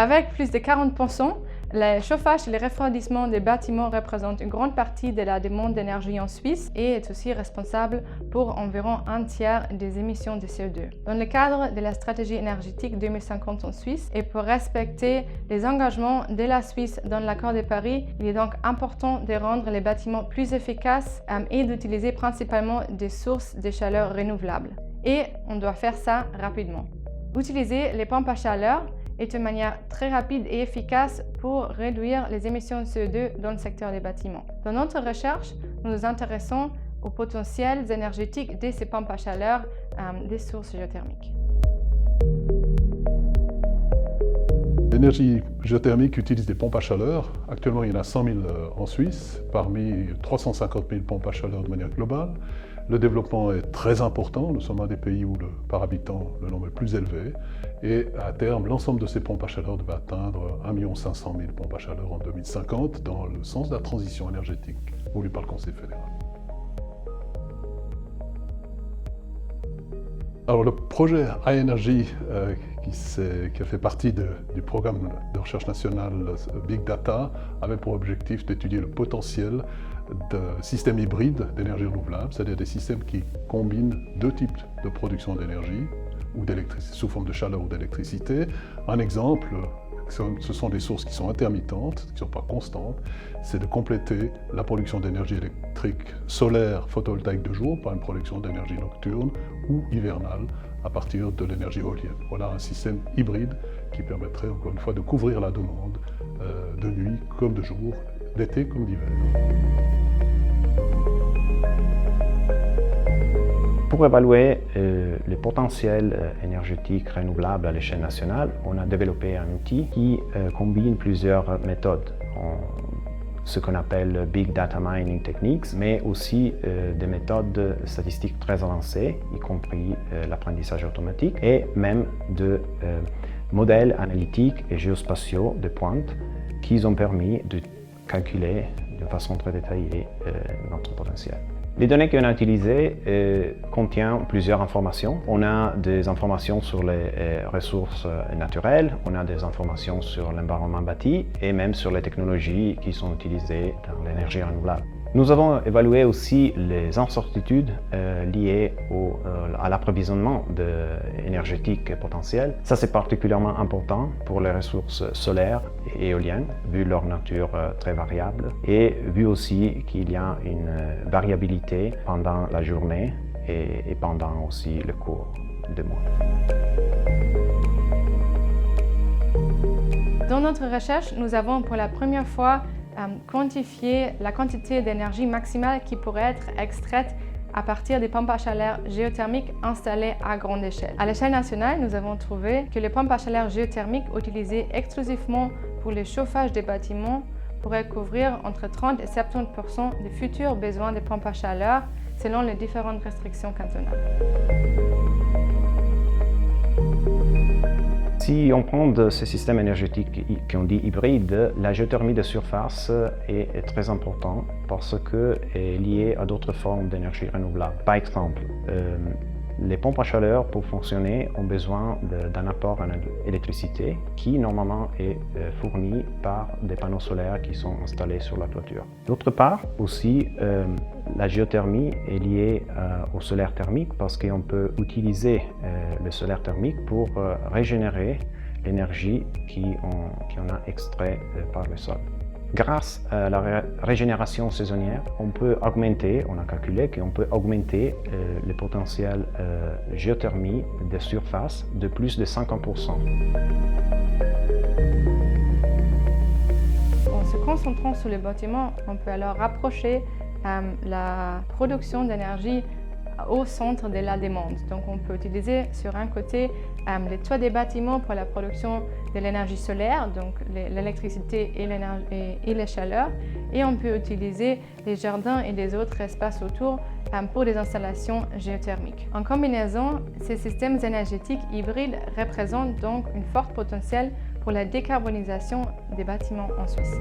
Avec plus de 40%, le chauffage et le refroidissement des bâtiments représentent une grande partie de la demande d'énergie en Suisse et est aussi responsable pour environ un tiers des émissions de CO2. Dans le cadre de la stratégie énergétique 2050 en Suisse et pour respecter les engagements de la Suisse dans l'accord de Paris, il est donc important de rendre les bâtiments plus efficaces et d'utiliser principalement des sources de chaleur renouvelables. Et on doit faire ça rapidement. Utiliser les pompes à chaleur est une manière très rapide et efficace pour réduire les émissions de CO2 dans le secteur des bâtiments. Dans notre recherche, nous nous intéressons aux potentiels énergétiques de ces pompes à chaleur des sources géothermiques. L'énergie géothermique utilise des pompes à chaleur. Actuellement, il y en a 100 000 en Suisse, parmi 350 000 pompes à chaleur de manière globale. Le développement est très important. Nous sommes un des pays où par habitant le nombre est plus élevé. Et à terme, l'ensemble de ces pompes à chaleur devrait atteindre 1 500 000 pompes à chaleur en 2050 dans le sens de la transition énergétique voulue par le Conseil fédéral. Alors le projet iEnergy qui a fait partie du programme de recherche nationale Big Data avait pour objectif d'étudier le potentiel de systèmes hybrides d'énergie renouvelable, c'est-à-dire des systèmes qui combinent deux types de production d'énergie, ou d'électricité sous forme de chaleur ou d'électricité. Un exemple, ce sont des sources qui sont intermittentes, qui ne sont pas constantes, c'est de compléter la production d'énergie électrique solaire photovoltaïque de jour par une production d'énergie nocturne ou hivernale à partir de l'énergie éolienne. Voilà un système hybride qui permettrait encore une fois de couvrir la demande de nuit comme de jour, d'été comme d'hiver. Pour évaluer le potentiel énergétique renouvelable à l'échelle nationale, on a développé un outil qui combine plusieurs méthodes. Ce qu'on appelle Big Data Mining Techniques, mais aussi des méthodes statistiques très avancées, y compris l'apprentissage automatique, et même de modèles analytiques et géospatiaux de pointe qui ont permis de calculer de façon très détaillée notre potentiel. Les données qu'on a utilisées contiennent plusieurs informations. On a des informations sur les ressources naturelles, on a des informations sur l'environnement bâti et même sur les technologies qui sont utilisées dans l'énergie renouvelable. Nous avons évalué aussi les incertitudes liées à l'approvisionnement énergétique potentiel. Ça, c'est particulièrement important pour les ressources solaires et éoliennes, vu leur nature très variable, et vu aussi qu'il y a une variabilité pendant la journée et pendant aussi le cours du mois. Dans notre recherche, nous avons pour la première fois quantifié la quantité d'énergie maximale qui pourrait être extraite à partir des pompes à chaleur géothermiques installées à grande échelle. À l'échelle nationale, nous avons trouvé que les pompes à chaleur géothermiques utilisées exclusivement pour le chauffage des bâtiments pourraient couvrir entre 30 et 70% des futurs besoins de pompes à chaleur selon les différentes restrictions cantonales. Si on prend de ces systèmes énergétiques qu'on dit hybrides, la géothermie de surface est très importante parce qu'elle est liée à d'autres formes d'énergie renouvelable. Par exemple, les pompes à chaleur, pour fonctionner, ont besoin d'un apport en électricité qui, normalement, est fourni par des panneaux solaires qui sont installés sur la toiture. D'autre part, aussi, la géothermie est liée au solaire thermique parce qu'on peut utiliser le solaire thermique pour régénérer l'énergie qu'on a extrait par le sol. Grâce à la régénération saisonnière, on a calculé qu'on peut augmenter le potentiel géothermie de surface de plus de 50%. En se concentrant sur les bâtiments, on peut alors rapprocher la production d'énergie au centre de la demande. Donc on peut utiliser sur un côté les toits des bâtiments pour la production de l'énergie solaire, donc l'électricité et les chaleurs, et on peut utiliser les jardins et les autres espaces autour pour des installations géothermiques. En combinaison, ces systèmes énergétiques hybrides représentent donc un fort potentiel pour la décarbonisation des bâtiments en Suisse.